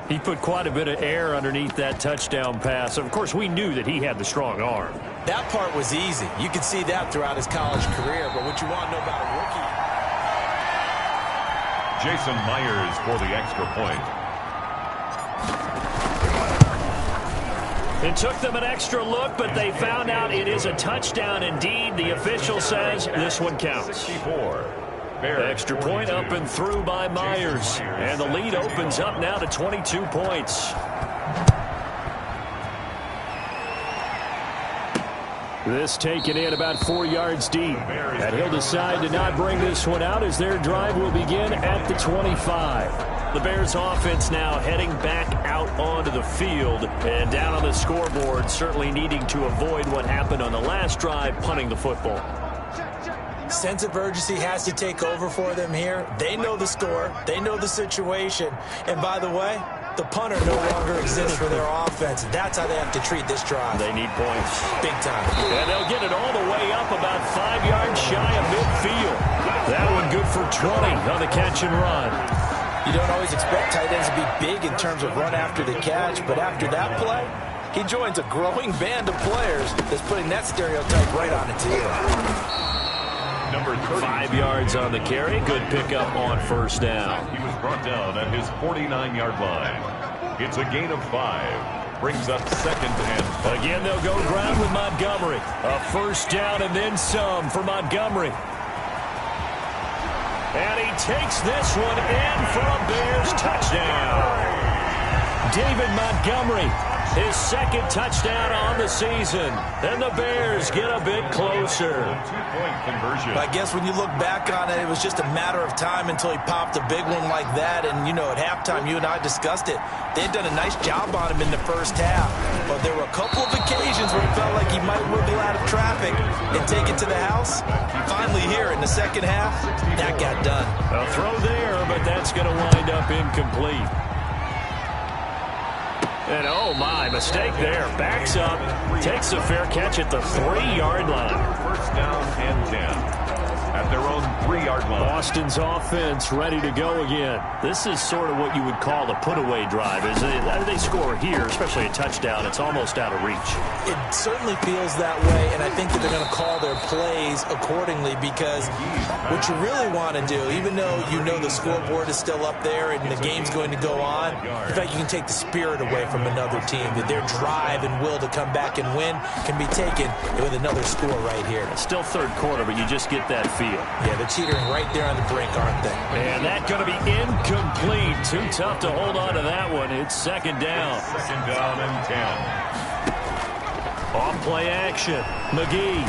He put quite a bit of air underneath that touchdown pass. Of course, we knew that he had the strong arm. That part was easy. You could see that throughout his college career. But what you want to know about a rookie... Jason Myers for the extra point. It took them an extra look, but they found out it is a touchdown indeed. The official says this one counts. 64. Extra point up and through by Myers. And the lead opens up now to 22 points. This taken in about 4 yards deep. And he'll decide to not bring this one out as their drive will begin at the 25. The Bears offense now heading back out onto the field. And down on the scoreboard, certainly needing to avoid what happened on the last drive, punting the football. Sense of urgency has to take over for them here. They know the score. They know the situation. And by the way, the punter no longer exists for their offense. That's how they have to treat this drive. They need points. Big time. And they'll get it all the way up about 5 yards shy of midfield. That one good for 20 on the catch and run. You don't always expect tight ends to be big in terms of run after the catch, but after that play, he joins a growing band of players that's putting that stereotype right on its ear. Number 5 yards on the carry. Good pickup on first down. He was brought down at his 49-yard line. It's a gain of 5. Brings up second and 5. Again, they'll go ground with Montgomery. A first down and then some for Montgomery. And he takes this one in for a Bears touchdown. David Montgomery, his second touchdown on the season. And the Bears get a bit closer. Two-point conversion. I guess when you look back on it, it was just a matter of time until he popped a big one like that. And, you know, at halftime, you and I discussed it. They had done a nice job on him in the first half. But there were a couple of occasions where it felt like he might wiggle out of traffic and take it to the house. Finally here in the second half, that got done. A throw there, but that's going to wind up incomplete. And oh my, mistake there. Backs up, takes a fair catch at the 3-yard line. First down and 10. At their own 3-yard line. Boston's offense ready to go again. This is sort of what you would call a put-away drive. They score here, especially a touchdown, it's almost out of reach. It certainly feels that way, and I think that they're going to call their plays accordingly because what you really want to do, even though you know the scoreboard is still up there and the game's going to go on, in fact, you can take the spirit away from another team, that their drive and will to come back and win can be taken with another score right here. It's still third quarter, but you just get that feel. Yeah, they're teetering right there on the brink, aren't they? And that's going to be incomplete. Too tough to hold on to that one. It's second down. Second down and 10. Off play action. McGee.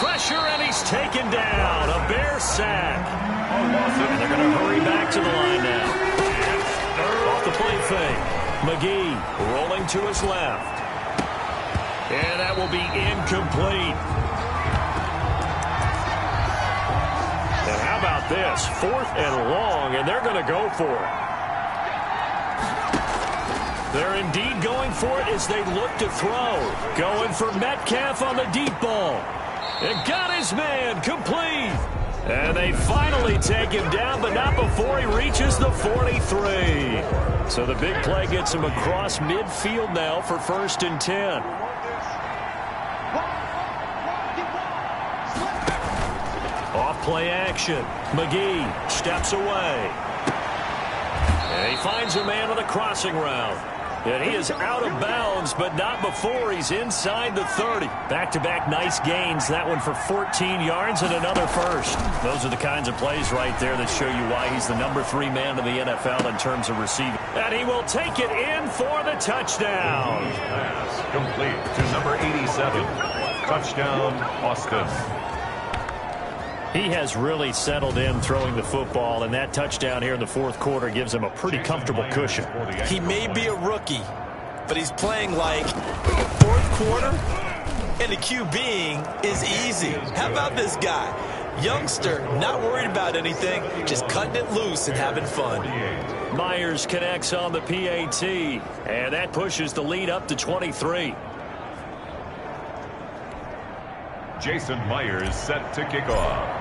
Pressure, and he's taken down. A Bear sack. And they're going to hurry back to the line now. Off the play fake. McGee rolling to his left. And that will be incomplete. And how about this? 4th and long, and they're going to go for it. They're indeed going for it as they look to throw. Going for Metcalf on the deep ball. And got his man complete. And they finally take him down, but not before he reaches the 43. So the big play gets him across midfield now for 1st and 10. Off-play action. McGee steps away. And he finds a man on the crossing route. And he is out of bounds, but not before he's inside the 30. Back-to-back nice gains. That one for 14 yards and another first. Those are the kinds of plays right there that show you why he's the number 3 man in the NFL in terms of receiving. And he will take it in for the touchdown. Pass complete to number 87. Touchdown, Austin. He has really settled in throwing the football, and that touchdown here in the 4th quarter gives him a pretty comfortable cushion. He may be a rookie, but he's playing like 4th quarter, and the QBing is easy. How about this guy? Youngster, not worried about anything, just cutting it loose and having fun. Myers connects on the PAT, and that pushes the lead up to 23. Jason Myers set to kick off.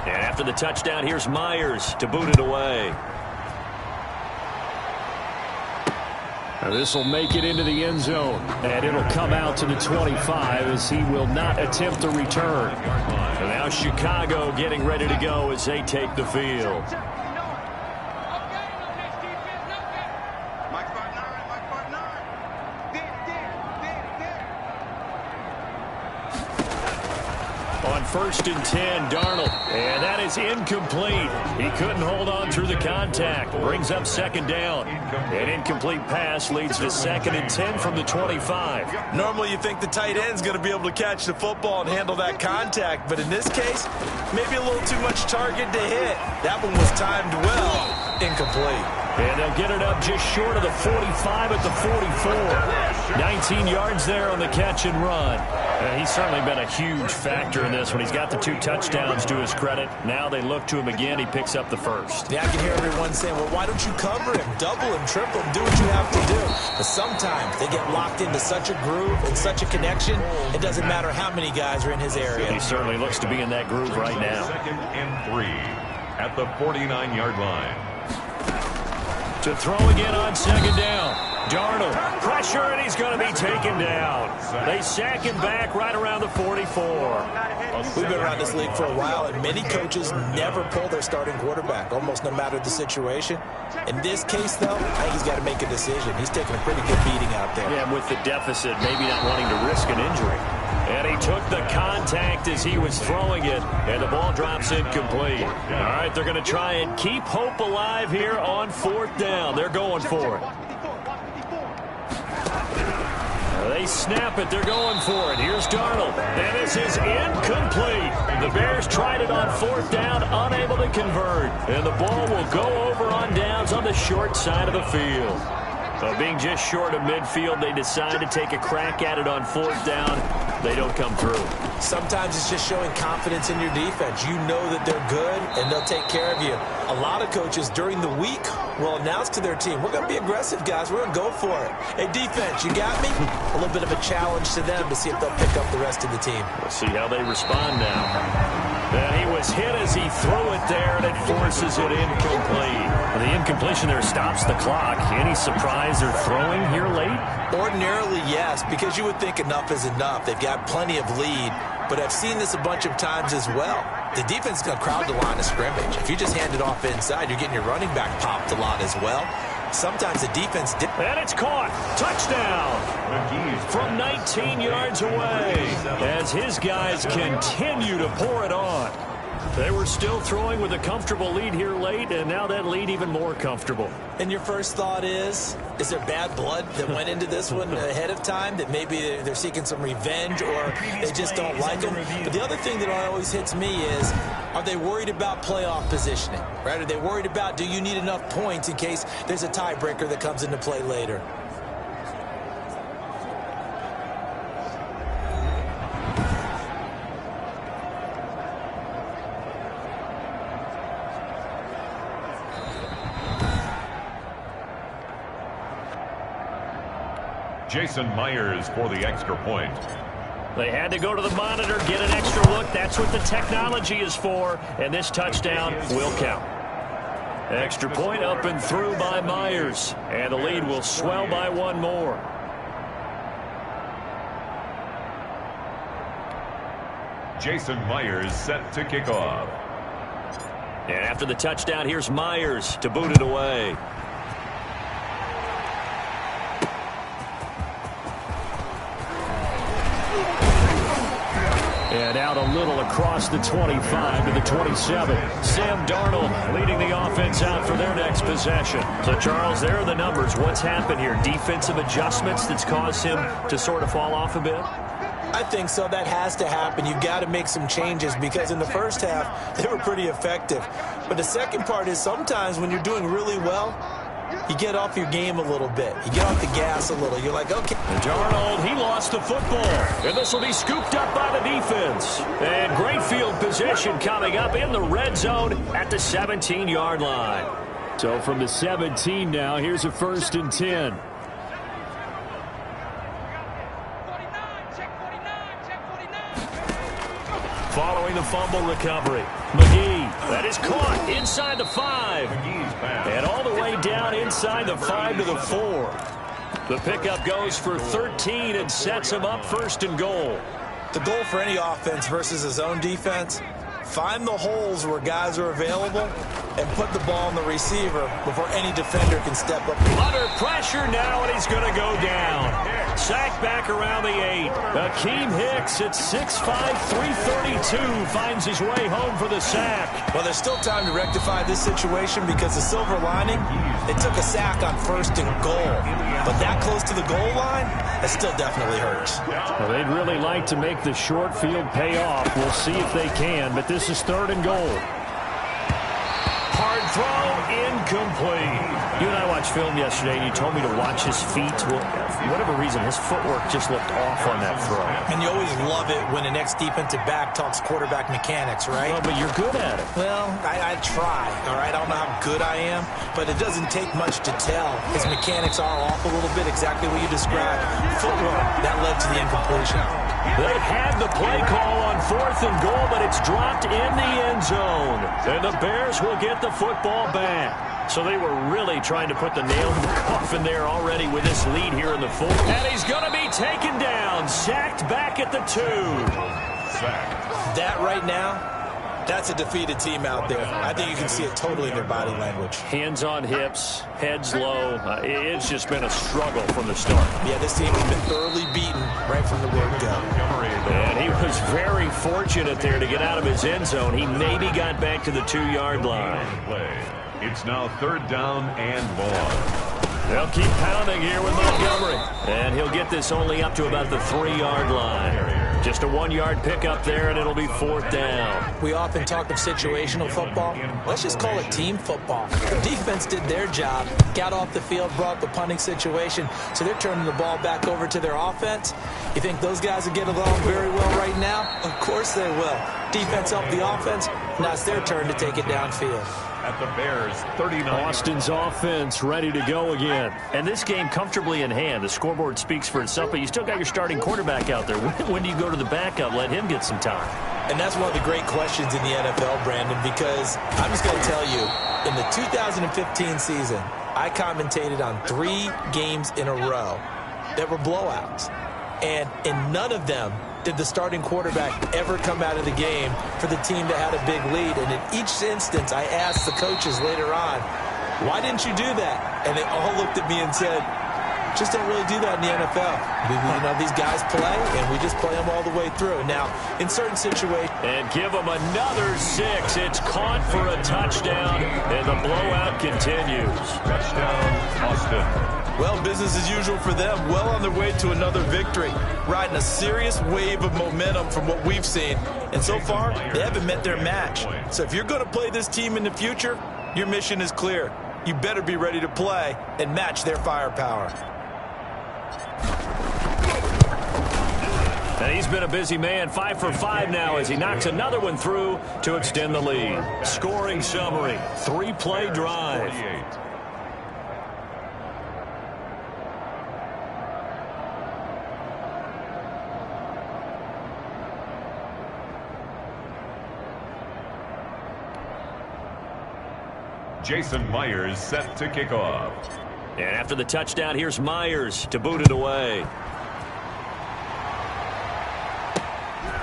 And after the touchdown, here's Myers to boot it away. Now this will make it into the end zone. And it'll come out to the 25 as he will not attempt to return. And now Chicago getting ready to go as they take the field. On 1st and 10, Darnold. And that is incomplete. He couldn't hold on through the contact. Brings up second down. An incomplete pass leads to 2nd and 10 from the 25. Normally you think the tight end's going to be able to catch the football and handle that contact, but in this case, maybe a little too much target to hit. That one was timed well. Incomplete. And they'll get it up just short of the 45 at the 44. 19 yards there on the catch and run. He's certainly been a huge factor in this when he's got the 2 touchdowns to his credit. Now they look to him again. He picks up the first. Yeah, I can hear everyone saying, well, why don't you cover him, double him, triple him, do what you have to do. But sometimes they get locked into such a groove and such a connection, it doesn't matter how many guys are in his area. He certainly looks to be in that groove right now. 2nd and 3 at the 49-yard line. To throw again on 2nd down. Darnold, pressure, and he's going to be taken down. They sack him back right around the 44. We've been around this league for a while, and many coaches never pull their starting quarterback, almost no matter the situation. In this case, though, I think he's got to make a decision. He's taking a pretty good beating out there. Yeah, with the deficit, maybe not wanting to risk an injury. And he took the contact as he was throwing it, and the ball drops incomplete. All right, they're going to try and keep hope alive here on 4th down. They're going for it. They snap it. They're going for it. Here's Darnold. And this is incomplete. The Bears tried it on 4th down, unable to convert. And the ball will go over on downs on the short side of the field. Being just short of midfield, they decide to take a crack at it on 4th down. They don't come through. Sometimes it's just showing confidence in your defense. You know that they're good, and they'll take care of you. A lot of coaches during the week will announce to their team, we're going to be aggressive, guys. We're going to go for it. Hey, defense, you got me? A little bit of a challenge to them to see if they'll pick up the rest of the team. We'll see how they respond now. And he was hit as he threw it there, and it forces it incomplete. The incompletion there stops the clock. Any surprise they're throwing here late? Ordinarily, yes, because you would think enough is enough. They've got plenty of lead, but I've seen this a bunch of times as well. The defense is going to crowd the line of scrimmage. If you just hand it off inside, you're getting your running back popped a lot as well. Sometimes the defense... And it's caught. Touchdown. From 19 yards away as his guys continue to pour it on. They were still throwing with a comfortable lead here late, and now that lead even more comfortable. And your first thought is there bad blood that went into this one ahead of time, that maybe they're seeking some revenge or they just don't like them? But the other thing that always hits me is, are they worried about playoff positioning? Right? Are they worried about, do you need enough points in case there's a tiebreaker that comes into play later? Jason Myers for the extra point. They had to go to the monitor, get an extra look. That's what the technology is for, and this touchdown will count. Extra point up and through by Myers, and the lead will swell by 1 more. Jason Myers set to kick off. And after the touchdown, here's Myers to boot it away. And out a little across the 25 to the 27. Sam Darnold leading the offense out for their next possession. So, Charles, there are the numbers. What's happened here? Defensive adjustments that's caused him to sort of fall off a bit? I think so. That has to happen. You've got to make some changes because in the first half, they were pretty effective. But the second part is sometimes when you're doing really well, you get off your game a little bit. You get off the gas a little. You're like, okay. Darnold, he lost the football. And this will be scooped up by the defense. And great field position coming up in the red zone at the 17-yard line. So from the 17 now, here's a 1st and 10. Following the fumble recovery, McGee, that is caught inside the 5. And all the way down inside the 5 to the 4. The pickup goes for 13 and sets him up 1st and goal. The goal for any offense versus his own defense, find the holes where guys are available and put the ball on the receiver before any defender can step up. Under pressure now, and he's going to go down. Sacked back around the 8. Akeem Hicks at 6'5", 332 finds his way home for the sack. Well, there's still time to rectify this situation because the silver lining, they took a sack on 1st and goal. But that close to the goal line, that still definitely hurts. Well, they'd really like to make the short field pay off. We'll see if they can, but this is 3rd and goal. Hard 3-yard throw, incomplete. You and I watched film yesterday, and you told me to watch his feet. Well, for whatever reason, his footwork just looked off on that throw. And you always love it when the next defensive back talks quarterback mechanics, right? Well, but you're good at it. Well, I try, all right? I don't know how good I am, but it doesn't take much to tell. His mechanics are off a little bit, exactly what you described. Footwork, that led to the incompletion. They had the play call on 4th and goal, but it's dropped in the end zone. And the Bears will get the football back. So they were really trying to put the nail in the coffin there already with this lead here in the 4th. And he's going to be taken down, sacked back at the 2. That right now, that's a defeated team out there. I think you can see it totally in their body language. Hands on hips, heads low. It's just been a struggle from the start. Yeah, this team has been thoroughly beaten right from the word go. And he was very fortunate there to get out of his end zone. He maybe got back to the 2-yard line. It's now 3rd down and long. They'll keep pounding here with Montgomery. And he'll get this only up to about the 3-yard line. Just a 1-yard pickup there, and it'll be 4th down. We often talk of situational football. Let's just call it team football. The defense did their job, got off the field, brought the punting situation, so they're turning the ball back over to their offense. You think those guys will get along very well right now? Of course they will. Defense helped the offense. Now it's their turn to take it downfield. At the Bears 39. Austin's offense ready to go again. And this game comfortably in hand. The scoreboard speaks for itself, but you still got your starting quarterback out there. When do you go to the backup? Let him get some time. And that's one of the great questions in the NFL, Brandon, because I'm just going to tell you, in the 2015 season, I commentated on 3 games in a row that were blowouts. And in none of them did the starting quarterback ever come out of the game for the team that had a big lead. And in each instance, I asked the coaches later on, why didn't you do that? And they all looked at me and said, just don't really do that in the NFL. You know, these guys play, and we just play them all the way through. Now, in certain situations... And give them another 6. It's caught for a touchdown, and the blowout continues. Touchdown, Austin. Well, business as usual for them. Well on their way to another victory. Riding a serious wave of momentum from what we've seen. And so far, they haven't met their match. So if you're going to play this team in the future, your mission is clear. You better be ready to play and match their firepower. And he's been a busy man, 5 for 5 now as he knocks another one through to extend the lead. Scoring summary, 3-play drive. 48. Jason Myers set to kick off. And after the touchdown, here's Myers to boot it away.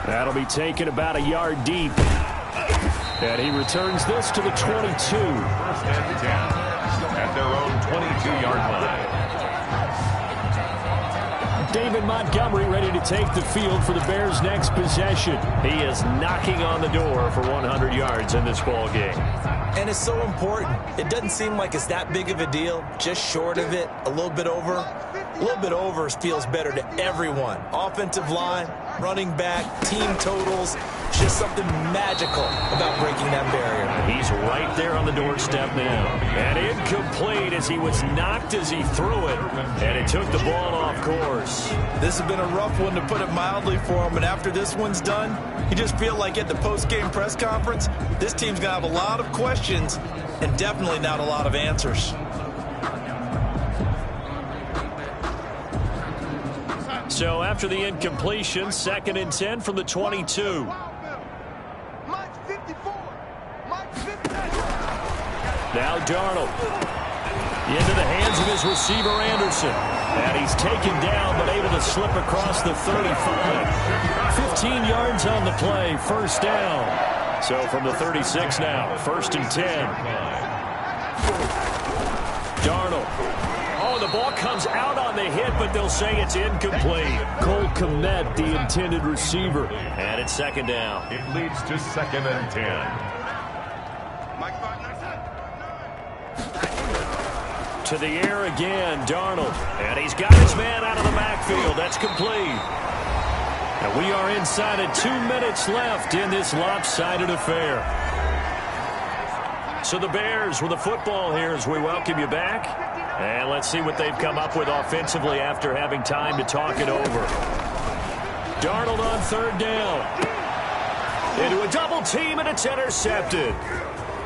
That'll be taken about a yard deep. And he returns this to the 22. 1st and 10 at their own 22-yard line. David Montgomery ready to take the field for the Bears' next possession. He is knocking on the door for 100 yards in this ball game. And it's so important. It doesn't seem like it's that big of a deal. Just short of it, a little bit over. A little bit over feels better to everyone. Offensive line, running back, team totals. It's just something magical about breaking that barrier. He's right there on the doorstep now. And incomplete as he was knocked as he threw it. And it took the ball off course. This has been a rough one, to put it mildly, for him. And after this one's done, you just feel like at the post-game press conference, this team's going to have a lot of questions and definitely not a lot of answers. So after the incompletion, 2nd and 10 from the 22. Now Darnold into the hands of his receiver Anderson. And he's taken down but able to slip across the 35. 15 yards on the play, 1st down. So from the 36 now, 1st and 10. Darnold. Oh, the ball comes out on the hit, but they'll say it's incomplete. Cole Kmet, the intended receiver. And it's 2nd down. It leads to 2nd and 10. To the air again, Darnold. And he's got his man out of the backfield. That's complete. And we are inside of 2 minutes left in this lopsided affair. So So the Bears with the football here as we welcome you back. And let's see what they've come up with offensively after having time to talk it over. Darnold on third down. Into a double team, and it's intercepted.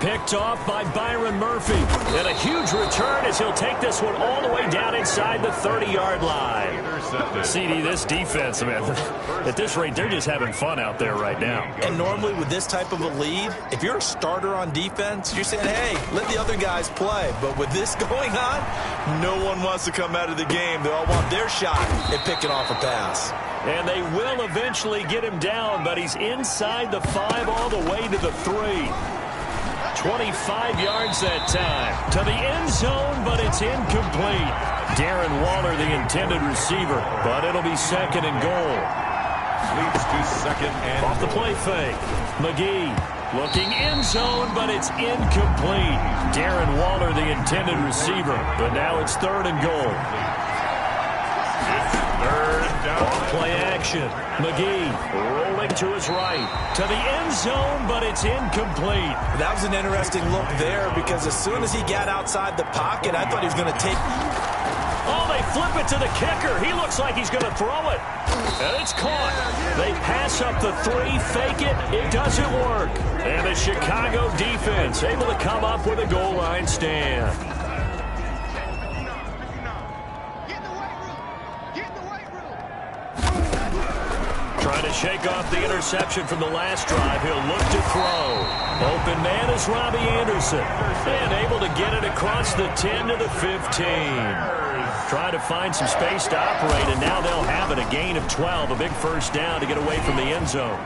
Picked off by Byron Murphy. And a huge return as he'll take this one all the way down inside the 30-yard line. CD, this defense, man, at this rate, they're just having fun out there right now. And normally with this type of a lead, if you're a starter on defense, you're saying, hey, let the other guys play. But with this going on, no one wants to come out of the game. They all want their shot at picking off a pass. And they will eventually get him down, but he's inside the 5 all the way to the 3. 25 yards that time. To the end zone, but it's incomplete. Darren Waller, the intended receiver, but it'll be second and goal. Leads to second and off the play fake. McGee looking end zone, but it's incomplete. Darren Waller, the intended receiver, but now it's third and goal. Off play action. McGee rolling to his right. To the end zone, but it's incomplete. That was an interesting look there because as soon as he got outside the pocket, I thought he was going to take... Oh, they flip it to the kicker. He looks like he's going to throw it. And it's caught. They pass up the 3, fake it. It doesn't work. And the Chicago defense able to come up with a goal line stand. Trying to shake off the interception from the last drive. He'll look to throw. Open man is Robbie Anderson. And able to get it across the 10 to the 15. Trying to find some space to operate, and now they'll have it. A gain of 12. A big first down to get away from the end zone.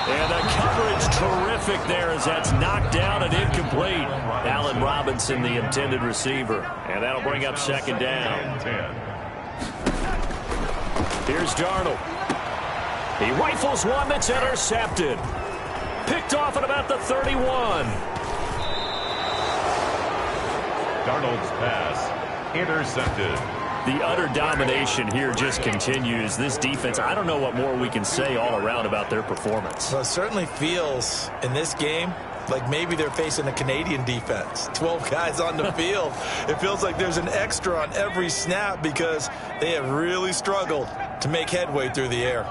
And the coverage terrific there as that's knocked down and incomplete. Allen Robinson, the intended receiver. And that'll bring up second down. Here's Darnold. He rifles one that's intercepted. Picked off at about the 31. Darnold's pass intercepted. The utter domination here just continues. This defense, I don't know what more we can say all around about their performance. Well, it certainly feels in this game like maybe they're facing a Canadian defense. 12 guys on the field. It feels like there's an extra on every snap because they have really struggled to make headway through the air.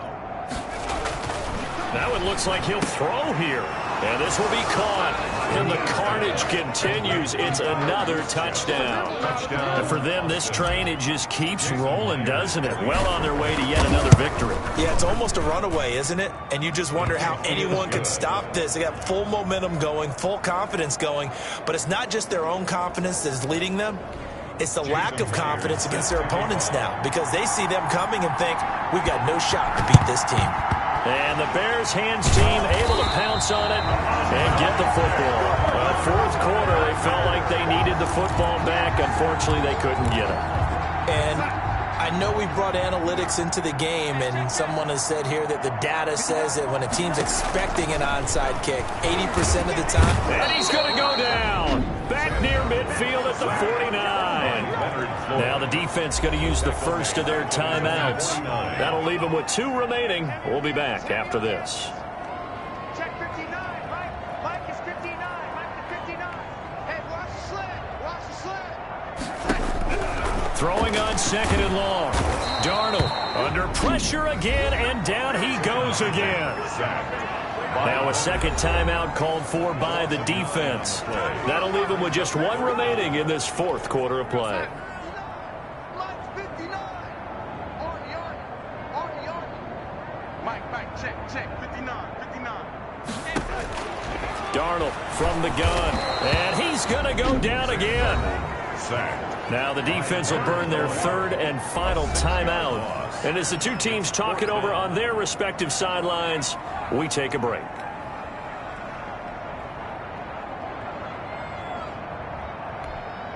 That one looks like he'll throw here. And this will be caught. And the carnage continues. It's another touchdown. And for them, this train, it just keeps rolling, doesn't it? Well on their way to yet another victory. Yeah, it's almost a runaway, isn't it? And you just wonder how anyone could stop this. They got full momentum going, full confidence going. But it's not just their own confidence that is leading them. It's the lack of confidence against their opponents now because they see them coming and think, we've got no shot to beat this team. And the Bears hands team able to pounce on it and get the football. Fourth quarter, they felt like they needed the football back. Unfortunately, they couldn't get it. And I know we brought analytics into the game, and someone has said here that the data says that when a team's expecting an onside kick, 80% of the time. And he's going to go down. Back near midfield at the 49. Now the defense going to use the first of their timeouts. That'll leave them with 2 remaining. We'll be back after this. Check 59. Mike is 59. Mike is 59. Hey, watch the sled. Watch the sled. Throwing on second and long. Darnold under pressure again, and down he goes again. Now a second timeout called for by the defense. That'll leave them with just 1 remaining in this fourth quarter of play. Check 59. Darnold from the gun, and he's going to go down again. Now the defense will burn their third and final timeout. And as the two teams talk it over on their respective sidelines, we take a break.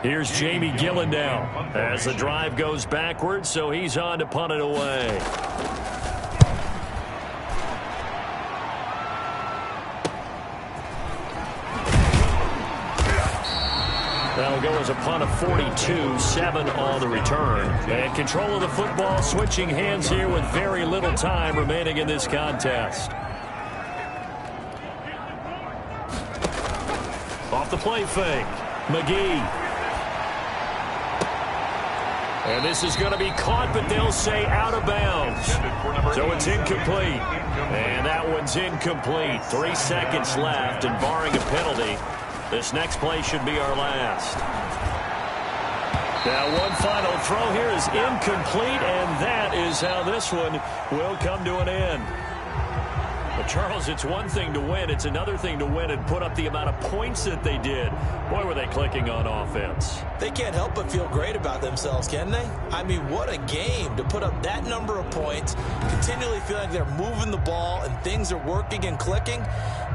Here's Jamie Gillen now as the drive goes backwards, so he's on to punt it away. That'll go as a punt of 42, 7 on the return. And control of the football switching hands here with very little time remaining in this contest. Off the play fake. McGee. And this is going to be caught, but they'll say out of bounds. So it's incomplete. And that one's incomplete. 3 seconds left, and barring a penalty, this next play should be our last. Now one final throw here is incomplete, and that is how this one will come to an end. But Charles, it's one thing to win. It's another thing to win and put up the amount of points that they did. Boy, were they clicking on offense. They can't help but feel great about themselves, can they? I mean, what a game to put up that number of points, continually feeling like they're moving the ball and things are working and clicking.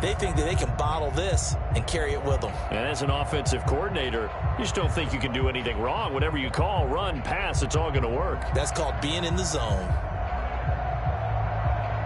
They think that they can bottle this and carry it with them. And as an offensive coordinator, you just don't think you can do anything wrong. Whatever you call, run, pass, it's all going to work. That's called being in the zone.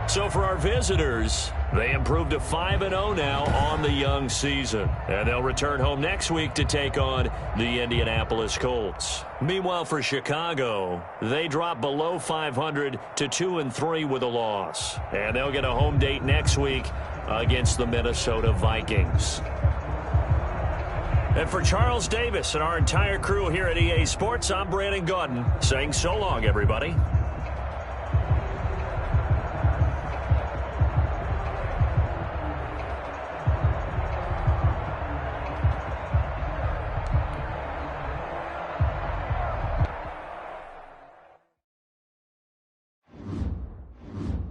So for our visitors, they improved to 5-0 now on the young season. And they'll return home next week to take on the Indianapolis Colts. Meanwhile, for Chicago, they drop below 500 to 2-3 with a loss. And they'll get a home date next week against the Minnesota Vikings. And for Charles Davis and our entire crew here at EA Sports, I'm Brandon Gaudin saying so long, everybody.